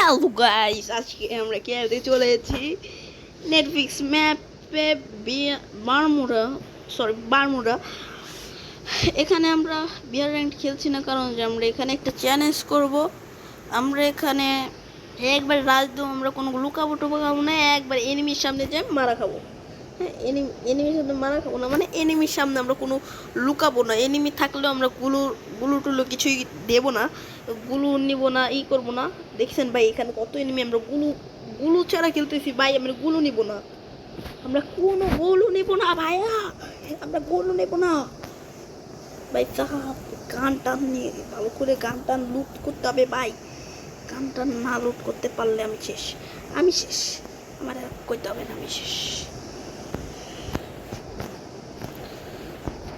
Hello guys, আজকে আমরা খেলতে চলেছি নেটফ্লিক্স ম্যাপে বারমুডা, বারমুডা। এখানে আমরা বিয়ার র্যাঙ্ক খেলছি না, কারণ যে আমরা এখানে একটা চ্যালেঞ্জ করব। আমরা এখানে একবার রাজ দেবো, আমরা কোনো লুকাবো টুকাবো না, একবার এনিমির সামনে যে মারা খাবো। হ্যাঁ, এনিমির সামনে মারা খাবো না, মানে এনিমির সামনে আমরা কোনো লুকাবো না। এনিমি থাকলেও আমরা গুলু টুলু কিছুই দেবো না, গুলু নিব না, করবো না। দেখছেন ভাই, এখানে কত এনিমি, আমরা গুলু ছাড়া খেলতেছি ভাই, আমরা গুলু নিব না, আমরা কোনো গুলু নিব না ভাইয়া, আমরা গুলু নেব না ভাই সাহাব। গান টান নিয়ে ভালো করে গান টান লুট করতে হবে ভাই। গান টান না লুট করতে পারলে আমি শেষ, আমার করতে হবে না, আমি শেষ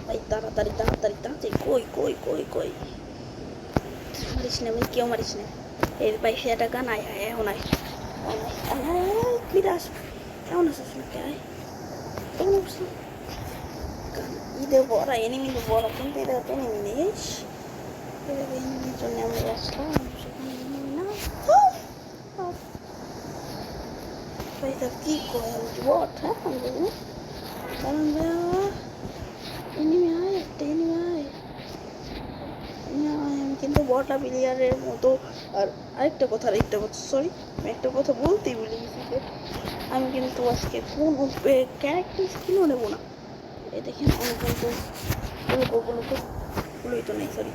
ভাই। তাড়াতাড়ি তাড়াতাড়ি তাড়াতাড়ি, কই মারিস না ভাই, কেউ মারিস না। এই ভাই সেটা গান আয় আয়, এখন আয় বিরাস, কেমন আছিস না কে আয়, কেমন আছিস? গান ঈদে বড় এনিমি বড়, কিন্তু এটা তো এনিমি নেই, এনিমির জন্য আমি আসলাম, সেখানে এনিমি না ভাই। তা কি করে বট? হ্যাঁ কারণ এনিমি হয়, একটা এনিমি হয়, আমি কিন্তু বটা প্লেয়ারের মতো। আর আরেকটা কথা সরি, আমি একটা কথা বলতেই ভুলে গেছি যে আমি কিন্তু আজকে কোন ক্যারেক্টার স্কিনও নেবো না। এই দেখেন, আমি কিন্তু গুলোই তো নেই, সরি,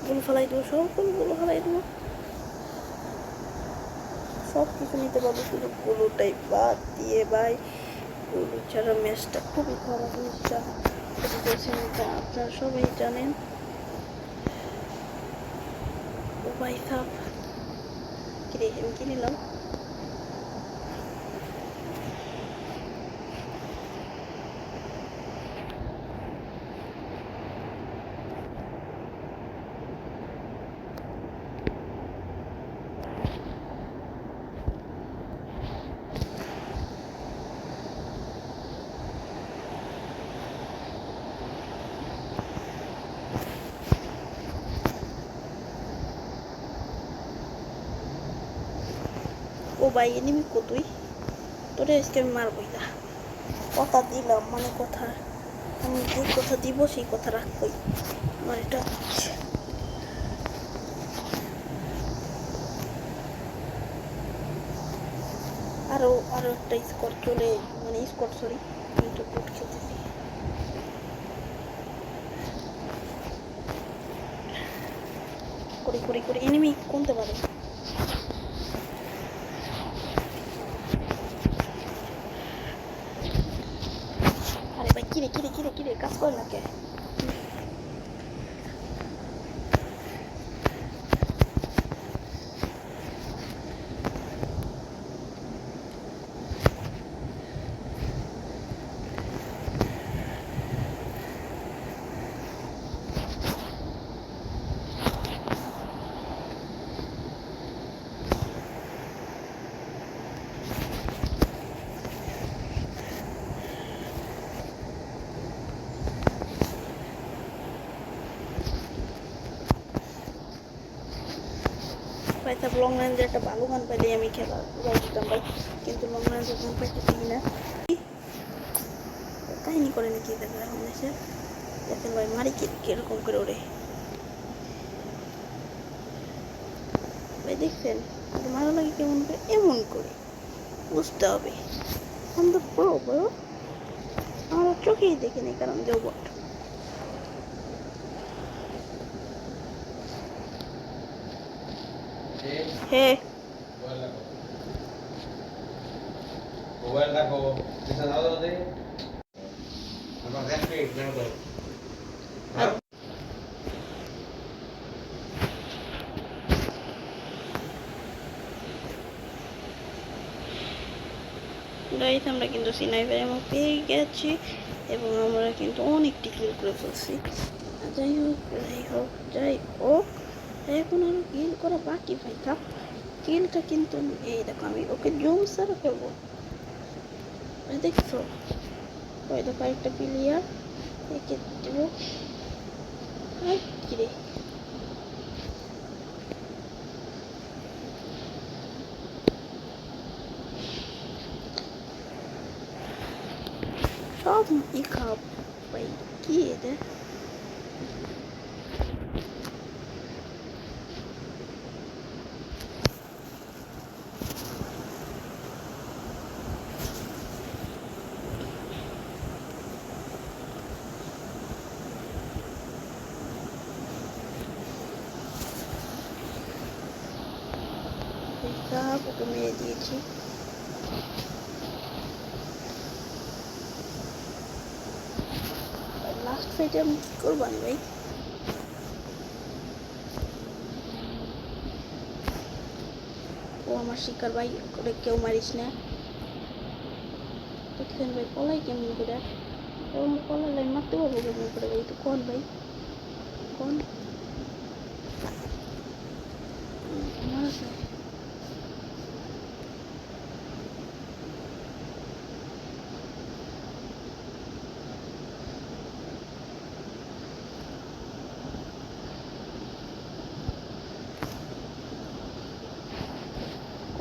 গুলো ফেলাই দেবো, গুলো ফেলাই দেবো, সব কিছু নিতে পারবো, শুধু গুলোটাই বাদ দিয়ে ভাই। গুলো ছাড়া ম্যাচটা খুবই খারাপ জিনিসটা, আপনারা সবাই জানেন। ও ভাই সাপ, কিরে আমি কি নিলাম? ও ভাই এনিমি কতই, তোরে আজকে আমি মারবই না, কথা দিলাম, মানে কথা, আমি যে কথা দিব সেই কথা রাখবই। আমার এটা আরো একটা স্কোর চলে, মানে স্কোর সরি, আমি তো কোড খেলতেছি। করে এনিমি কমতে পারে। আরে ভাই কিরে কাজ করে না কে? ভাই তারপর লং রেঞ্জে একটা ভালো গান পাইলে আমি খেলা দিতাম ভাই, কিন্তু লং রেঞ্জে গান পাইতেছি না। কাহিনী করে নাকি দেখো এখন এসে, দেখেন ভাই মারি কিরকম করে ওরে ভাই, দেখছেন মারা লাগে কেমন করে, এমন করে বুঝতে হবে। আমরা প্রো বড়, আমরা চোখেই দেখিনি, কারণ দেব বট। হে মোবাইল রাখো, পিছা দাও দে আমার দেখতে না তো। গাইস আমরা কিন্তু সিনাইভার এবং পেয়ে গেছি, এবং আমরা কিন্তু অনেকটি কিল করে ফেলছি। যাই হোক এখন আরো কিল করা বাকি ভাই। থাক, কিলটা কিন্তু এই দেখো আমি ওকে জুম ছাড়া ফেলবো, দেখছো? ওই দেখো একটা প্লেয়ার, একে দেবো। কিরে সব ই খারাপ ভাই, কি এটা? ওকে মেরে দিয়েছি। লাস্ট ফাইটে আমি কি করবো ভাই? ও আমার শিকার ভাই, করে কেউ মারিস না। দেখছেন ভাই পলাই কেমন করে? ওর পলালে মারতে পারবো কেমন করে ভাই? তো কোন ভাই, কোন মারা?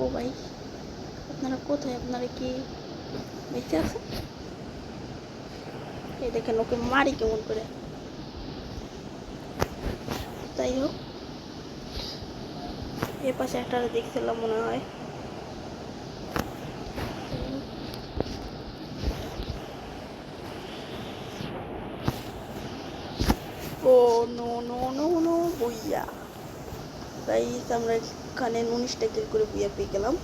ও ভাই, আপনারা কোথায়? আপনারা কি বেঁচে আছেন? এই দেখেন ওকে মারি কেমন করে। যাই হোক, এ পাশে একটা দেখছিলাম মনে হয়। ও নো নো নো নো, বুইয়া গাইস, আমরা এখানে 19টা কিল করে বুইয়া পেয়ে গেলাম।